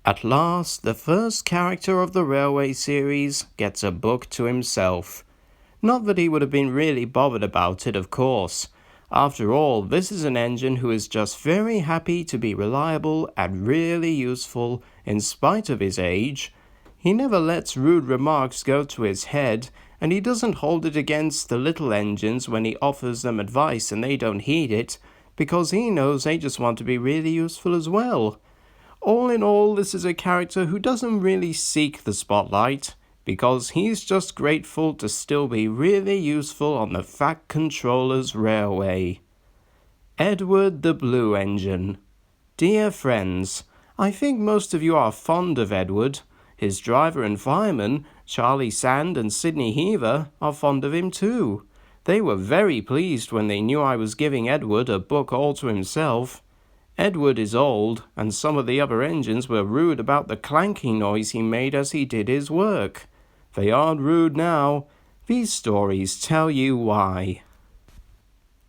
At last, the first character of the railway series gets a book to himself. Not that he would have been really bothered about it, of course. After all, this is an engine who is just very happy to be reliable and really useful in spite of his age. He never lets rude remarks go to his head, and he doesn't hold it against the little engines when he offers them advice and they don't heed it, because he knows they just want to be really useful as well. All in all, this is a character who doesn't really seek the spotlight, because he's just grateful to still be really useful on the Fat Controller's railway. Edward the Blue Engine. Dear friends, I think most of you are fond of Edward. His driver and fireman, Charlie Sand and Sidney Heaver, are fond of him too. They were very pleased when they knew I was giving Edward a book all to himself. Edward is old, and some of the other engines were rude about the clanking noise he made as he did his work. They aren't rude now. These stories tell you why.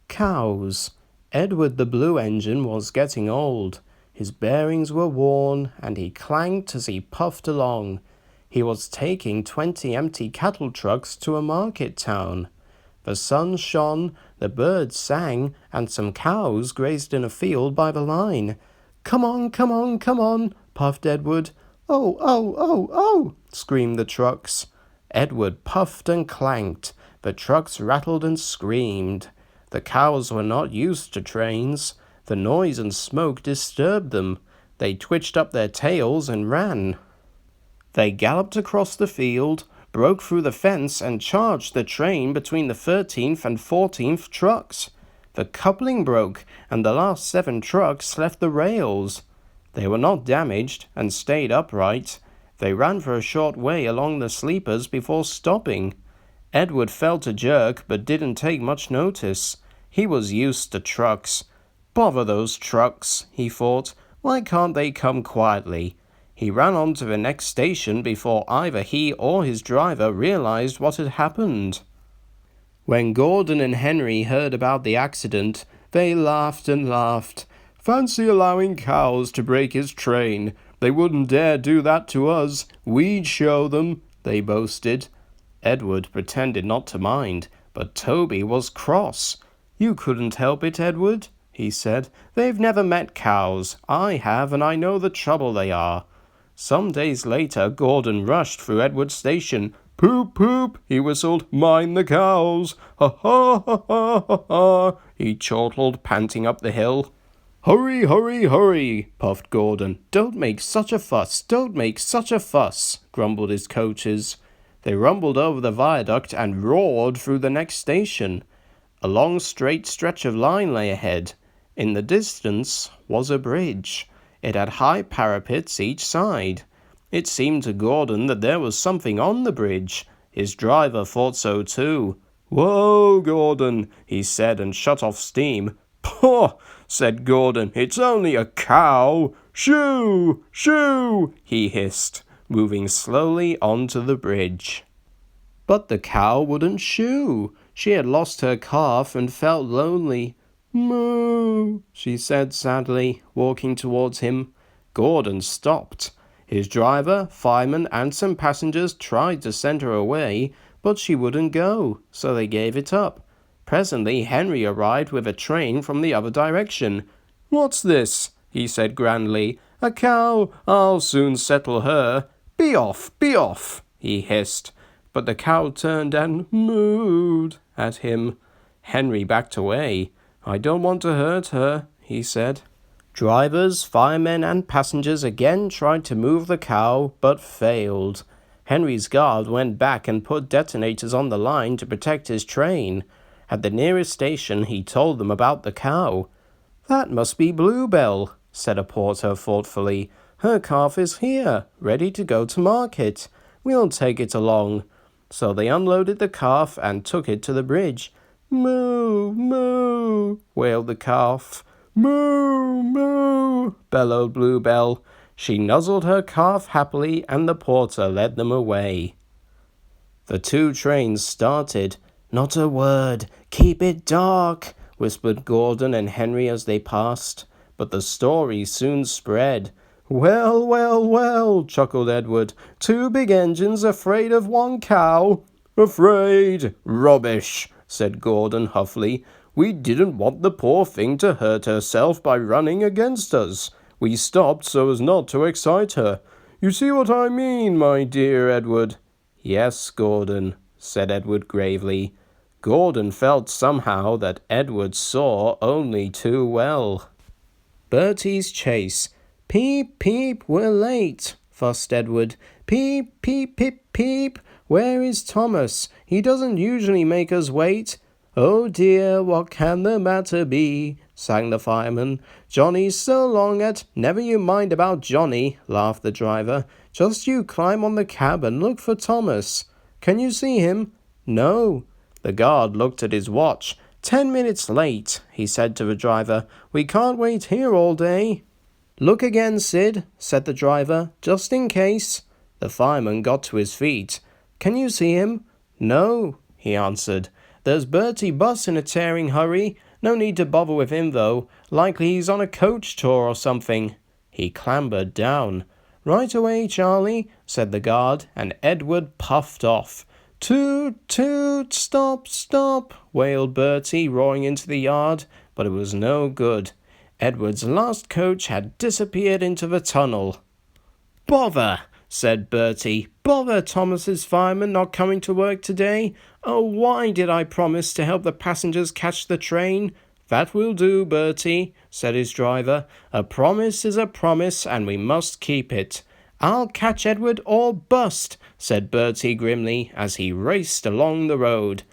Cows. Edward the Blue Engine was getting old. His bearings were worn, and he clanked as he puffed along. He was taking 20 empty cattle trucks to a market town. The sun shone, the birds sang, and some cows grazed in a field by the line. "Come on, come on, come on," puffed Edward. "Oh, oh, oh, oh," screamed the trucks. Edward puffed and clanked. The trucks rattled and screamed. The cows were not used to trains. The noise and smoke disturbed them. They twitched up their tails and ran. They galloped across the field, broke through the fence, and charged the train between the 13th and 14th trucks. The coupling broke, and the last 7 trucks left the rails. They were not damaged, and stayed upright. They ran for a short way along the sleepers before stopping. Edward felt a jerk, but didn't take much notice. He was used to trucks. "Bother those trucks," he thought. "Why can't they come quietly?" He ran on to the next station before either he or his driver realized what had happened. When Gordon and Henry heard about the accident, they laughed and laughed. "Fancy allowing cows to break his train. They wouldn't dare do that to us. We'd show them," they boasted. Edward pretended not to mind, but Toby was cross. "You couldn't help it, Edward," he said. "They've never met cows. I have, and I know the trouble they are." Some days later, Gordon rushed through Edward's station. "Poop, poop," he whistled. "Mind the cows. Ha, ha, ha, ha, ha, ha," he chortled, panting up the hill. "Hurry, hurry, hurry," puffed Gordon. "Don't make such a fuss, don't make such a fuss," grumbled his coaches. They rumbled over the viaduct and roared through the next station. A long straight stretch of line lay ahead. In the distance was a bridge. It had high parapets each side. It seemed to Gordon that there was something on the bridge. His driver thought so too. "Whoa, Gordon," he said, and shut off steam. "Pah," said Gordon, "it's only a cow. Shoo, shoo," he hissed, moving slowly onto the bridge. But the cow wouldn't shoo. She had lost her calf and felt lonely. "Moo," she said sadly, walking towards him. Gordon stopped. His driver, fireman, and some passengers tried to send her away, but she wouldn't go, so they gave it up. Presently Henry arrived with a train from the other direction. "What's this?" he said grandly. "A cow. I'll soon settle her." Be off," he hissed. But the cow turned and mooed at him. Henry backed away. "I don't want to hurt her," he said. Drivers, firemen, and passengers again tried to move the cow, but failed. Henry's guard went back and put detonators on the line to protect his train. At the nearest station, he told them about the cow. "That must be Bluebell," said a porter thoughtfully. "Her calf is here, ready to go to market. We'll take it along." So they unloaded the calf and took it to the bridge. "Moo, moo," wailed the calf. "Moo, moo," bellowed Bluebell. She nuzzled her calf happily, and the porter led them away. The 2 trains started. "Not a word. Keep it dark," whispered Gordon and Henry as they passed. But the story soon spread. Well, well, well, chuckled Edward. 2 big engines afraid of 1 cow? Afraid? Rubbish, said Gordon huffily. We didn't want the poor thing to hurt herself by running against us. We stopped so as not to excite her. You see what I mean, my dear Edward? Yes, Gordon, said Edward gravely. Gordon felt somehow that Edward saw only too well. Bertie's chase. Peep, peep, we're late, fussed Edward. Peep, peep, peep, peep. Where is Thomas? He doesn't usually make us wait. Oh dear, what can the matter be? Sang the fireman. Johnny's so long at... Never you mind about Johnny, laughed the driver. Just you climb on the cab and look for Thomas. Can you see him? No. The guard looked at his watch. 10 minutes late, he said to the driver. We can't wait here all day. Look again, Sid, said the driver, just in case. The fireman got to his feet. Can you see him? No, he answered. There's Bertie Buss in a tearing hurry. No need to bother with him, though. Likely he's on a coach tour or something. He clambered down. Right away, Charlie, said the guard, and Edward puffed off. Toot, toot, stop, stop, wailed Bertie, roaring into the yard, but it was no good. Edward's last coach had disappeared into the tunnel. Bother, said Bertie. Bother Thomas's fireman not coming to work today. Oh, why did I promise to help the passengers catch the train? That will do, Bertie, said his driver. A promise is a promise, and we must keep it. I'll catch Edward or bust, said Bertie grimly as he raced along the road.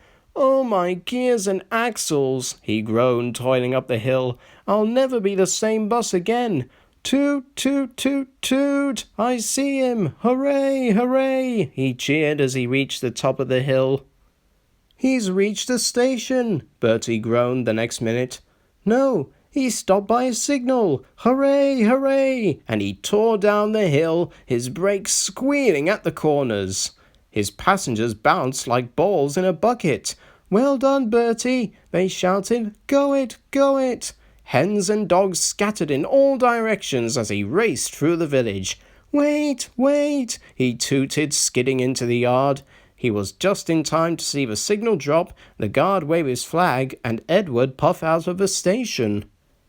Oh, my gears and axles, he groaned, toiling up the hill. I'll never be the same bus again. Toot, toot, toot, toot, I see him. Hooray, hooray, he cheered as he reached the top of the hill. He's reached the station, Bertie groaned the next minute. No, he stopped by a signal. Hooray, hooray, and he tore down the hill, his brakes squealing at the corners. His passengers bounced like balls in a bucket. Well done, Bertie, they shouted. Go it, go it. Hens and dogs scattered in all directions as he raced through the village. Wait, wait, he tooted, skidding into the yard. He was just in time to see the signal drop, the guard wave his flag, and Edward puff out of the station.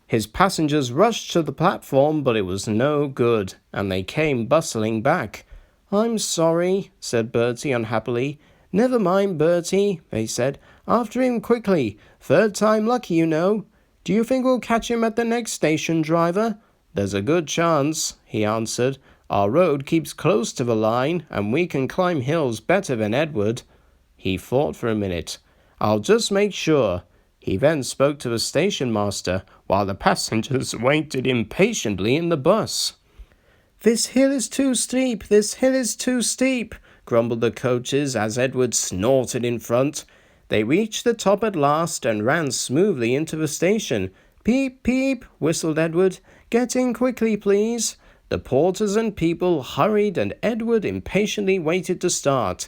His passengers rushed to the platform, but it was no good, and they came bustling back. I'm sorry, said Bertie unhappily. Never mind, Bertie, they said. After him quickly. 3rd time lucky, you know. Do you think we'll catch him at the next station, driver? There's a good chance, he answered. Our road keeps close to the line, and we can climb hills better than Edward. He thought for a minute. I'll just make sure. He then spoke to the station master, while the passengers waited impatiently in the bus. This hill is too steep, this hill is too steep, grumbled the coaches as Edward snorted in front. They reached the top at last and ran smoothly into the station. Peep, peep, whistled Edward. Get in quickly, please. The porters and people hurried, and Edward impatiently waited to start.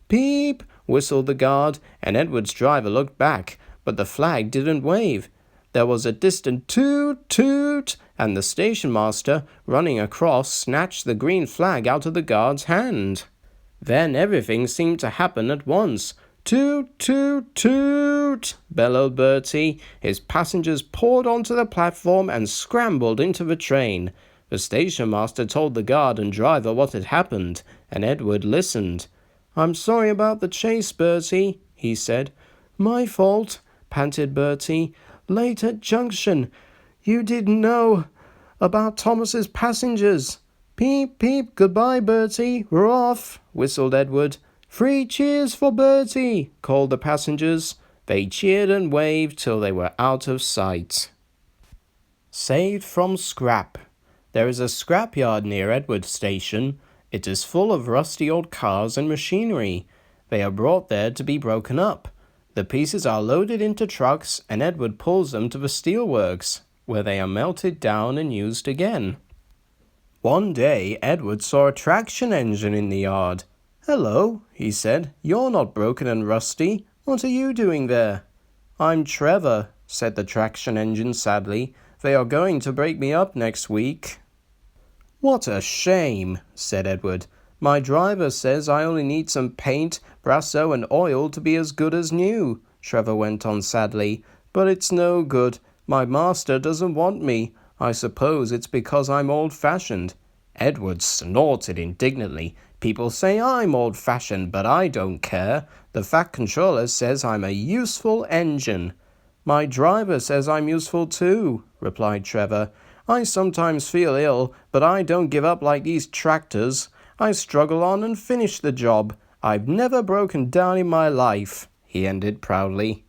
Peep, whistled the guard, and Edward's driver looked back, but the flag didn't wave. There was a distant toot, toot, and the station master, running across, snatched the green flag out of the guard's hand. Then everything seemed to happen at once. Toot, toot, toot, bellowed Bertie. His passengers poured onto the platform and scrambled into the train. The station master told the guard and driver what had happened, and Edward listened. I'm sorry about the chase, Bertie, he said. My fault, panted Bertie. Late at junction. You didn't know about Thomas's passengers. Peep, peep, goodbye, Bertie. We're off, whistled Edward. 3 cheers for Bertie, called the passengers. They cheered and waved till they were out of sight. Saved from scrap. There is a scrapyard near Edward Station. It is full of rusty old cars and machinery. They are brought there to be broken up. The pieces are loaded into trucks, and Edward pulls them to the steelworks, where they are melted down and used again. One day, Edward saw a traction engine in the yard. Hello, he said. You're not broken and rusty. What are you doing there? I'm Trevor, said the traction engine sadly. They are going to break me up next week. "What a shame," said Edward. "My driver says I only need some paint, brasso, and oil to be as good as new," Trevor went on sadly. "But it's no good. My master doesn't want me. I suppose it's because I'm old-fashioned." Edward snorted indignantly. "People say I'm old-fashioned, but I don't care. The Fat Controller says I'm a useful engine." "My driver says I'm useful too," replied Trevor. "I sometimes feel ill, but I don't give up like these tractors. I struggle on and finish the job. I've never broken down in my life," he ended proudly.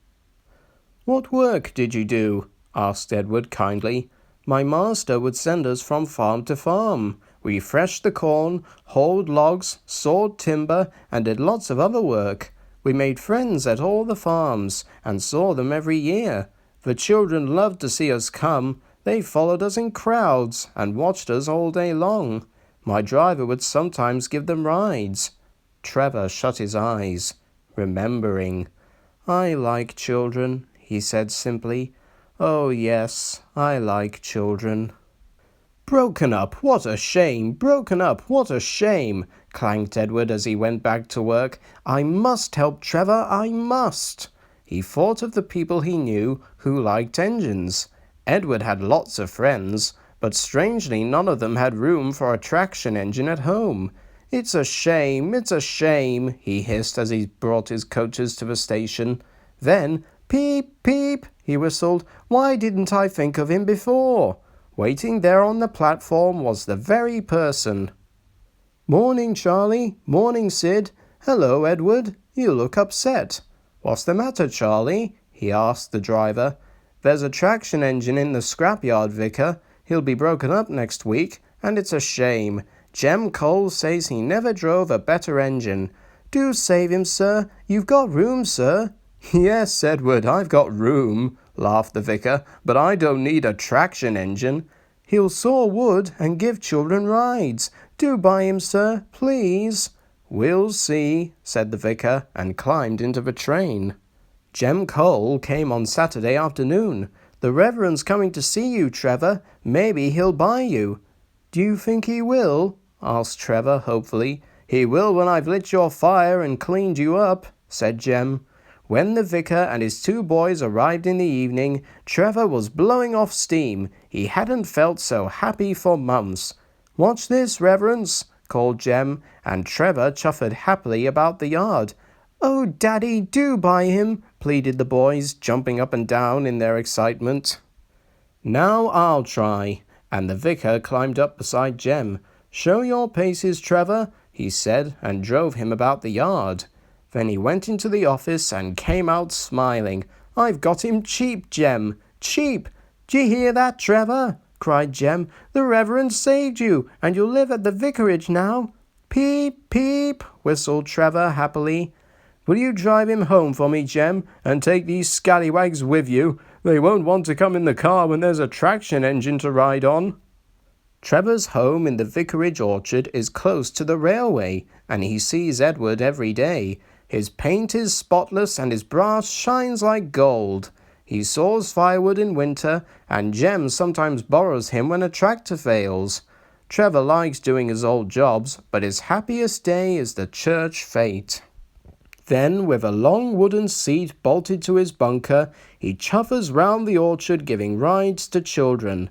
"What work did you do?" asked Edward kindly. "My master would send us from farm to farm. We threshed the corn, hauled logs, sawed timber, and did lots of other work. We made friends at all the farms and saw them every year. The children loved to see us come. They followed us in crowds and watched us all day long. My driver would sometimes give them rides." Trevor shut his eyes, remembering. "I like children," he said simply. "Oh yes, I like children." "Broken up, what a shame! Broken up, what a shame!" clanked Edward as he went back to work. "I must help Trevor, I must." He thought of the people he knew who liked engines. Edward had lots of friends, but strangely none of them had room for a traction engine at home. It's a shame, he hissed as he brought his coaches to the station. Then, "Peep, peep," he whistled. "Why didn't I think of him before?" Waiting there on the platform was the very person. "Morning, Charlie. Morning, Sid. Hello, Edward. You look upset." "What's the matter, Charlie?" he asked the driver. "There's a traction engine in the scrapyard, Vicar. He'll be broken up next week, and it's a shame. Jem Cole says he never drove a better engine. Do save him, sir. You've got room, sir." "Yes, Edward, I've got room," laughed the vicar, "but I don't need a traction engine." "He'll saw wood and give children rides. Do buy him, sir, please." "We'll see," said the vicar, and climbed into the train. Jem Cole came on Saturday afternoon. "The Reverend's coming to see you, Trevor. Maybe he'll buy you." "Do you think he will?" asked Trevor hopefully. "He will when I've lit your fire and cleaned you up," said Jem. When the vicar and his two boys arrived in the evening, Trevor was blowing off steam. He hadn't felt so happy for months. "Watch this, Reverence," called Jem, and Trevor chuffed happily about the yard. "Oh, Daddy, do buy him," pleaded the boys, jumping up and down in their excitement. "Now I'll try," and the vicar climbed up beside Jem. "Show your paces, Trevor," he said, and drove him about the yard. Then he went into the office and came out smiling. "I've got him cheap, Jem. Cheap! D'ye hear that, Trevor?" cried Jem. "The Reverend saved you, and you'll live at the vicarage now." "Peep, peep," whistled Trevor happily. "Will you drive him home for me, Jem, and take these scallywags with you? They won't want to come in the car when there's a traction engine to ride on." Trevor's home in the vicarage orchard is close to the railway, and he sees Edward every day. His paint is spotless and his brass shines like gold. He saws firewood in winter, and Jem sometimes borrows him when a tractor fails. Trevor likes doing his old jobs, but his happiest day is the church fete. Then, with a long wooden seat bolted to his bunker, he chuffers round the orchard giving rides to children.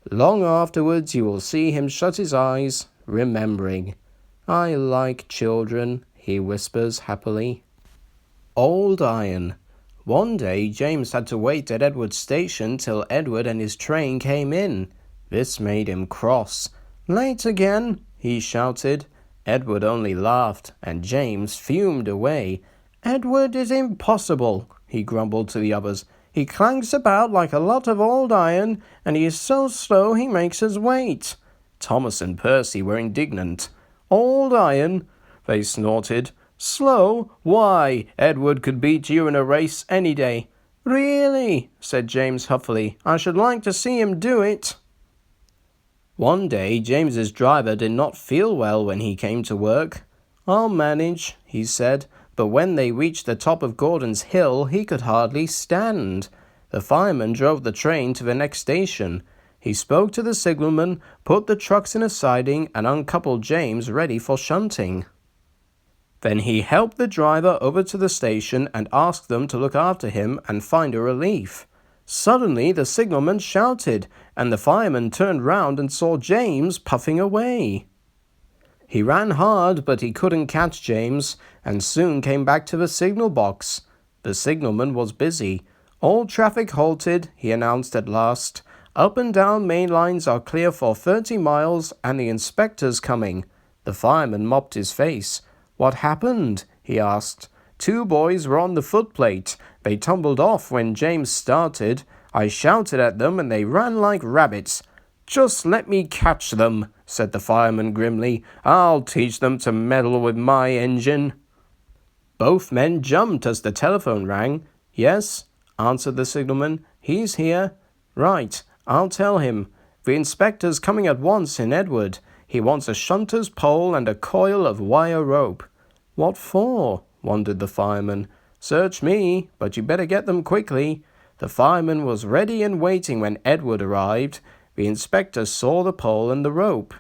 Long afterwards you will see him shut his eyes, remembering. "I like children," he whispers happily. Old Iron. One day James had to wait at Edward's station till Edward and his train came in. This made him cross. "Late again?" he shouted. Edward only laughed, and James fumed away. "Edward is impossible," he grumbled to the others. "He clanks about like a lot of old iron, and he is so slow he makes us wait." Thomas and Percy were indignant. "Old iron?" they snorted. "Slow? Why, Edward could beat you in a race any day." "Really?" said James huffily. "I should like to see him do it." One day James's driver did not feel well when he came to work. "I'll manage," he said, but when they reached the top of Gordon's Hill he could hardly stand. The fireman drove the train to the next station. He spoke to the signalman, put the trucks in a siding, and uncoupled James ready for shunting. Then he helped the driver over to the station and asked them to look after him and find a relief. Suddenly the signalman shouted, and the fireman turned round and saw James puffing away. He ran hard, but he couldn't catch James, and soon came back to the signal box. The signalman was busy. All traffic halted, he announced at last. Up and down main lines are clear for 30 miles, and the inspector's coming. The fireman mopped his face. What happened? He asked. 2 boys were on the footplate. They tumbled off when James started. I shouted at them and they ran like rabbits. Just let me catch them, said the fireman grimly. I'll teach them to meddle with my engine. Both men jumped as the telephone rang. Yes, answered the signalman. He's here. Right, I'll tell him. The inspector's coming at once in Edward. He wants a shunter's pole and a coil of wire rope. What for? Wondered the fireman. Search me, but you better get them quickly. The fireman was ready and waiting when Edward arrived. The inspector saw the pole and the rope.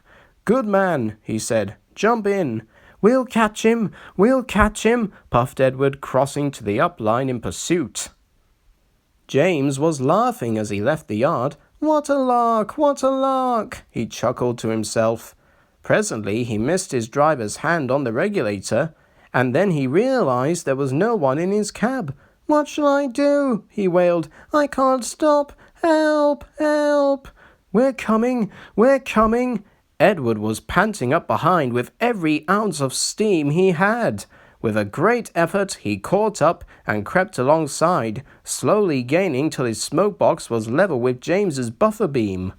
Good man, he said. Jump in. We'll catch him, puffed Edward, crossing to the up line in pursuit. James was laughing as he left the yard. What a lark, he chuckled to himself. Presently he missed his driver's hand on the regulator, and then he realized there was no one in his cab. What shall I do? He wailed. I can't stop. Help! We're coming! Edward was panting up behind with every ounce of steam he had. With a great effort, he caught up and crept alongside, slowly gaining till his smoke box was level with James's buffer beam.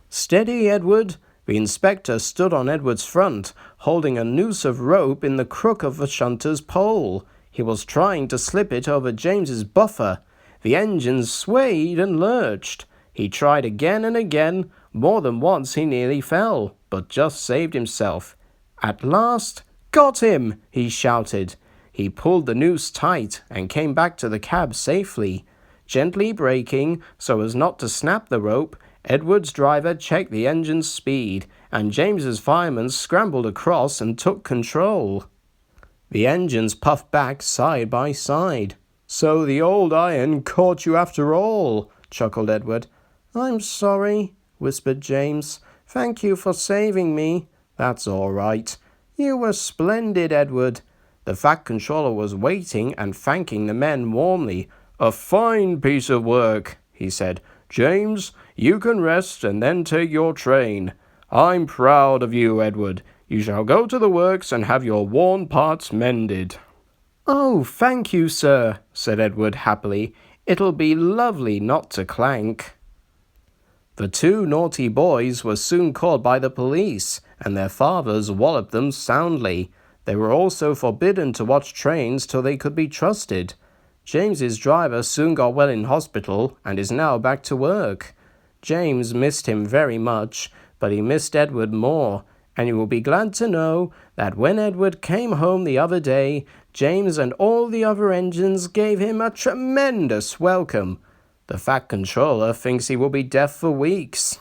Steady, Edward! The inspector stood on Edward's front, holding a noose of rope in the crook of the shunter's pole. He was trying to slip it over James's buffer. The engine swayed and lurched. He tried again and again. More than once he nearly fell, but just saved himself. At last, got him! He shouted. He pulled the noose tight and came back to the cab safely. Gently braking so as not to snap the rope, Edward's driver checked the engine's speed, and James's fireman scrambled across and took control. The engines puffed back side by side. So the old iron caught you after all, chuckled Edward. I'm sorry, whispered James. Thank you for saving me. That's all right. You were splendid, Edward. The Fat Controller was waiting and thanking the men warmly. A fine piece of work, he said. James, you can rest and then take your train. I'm proud of you, Edward. You shall go to the works and have your worn parts mended. Oh, thank you, sir, said Edward happily. It'll be lovely not to clank. The 2 naughty boys were soon caught by the police, and their fathers walloped them soundly. They were also forbidden to watch trains till they could be trusted. James's driver soon got well in hospital and is now back to work. James missed him very much, but he missed Edward more, and you will be glad to know that when Edward came home the other day, James and all the other engines gave him a tremendous welcome. The Fat Controller thinks he will be deaf for weeks.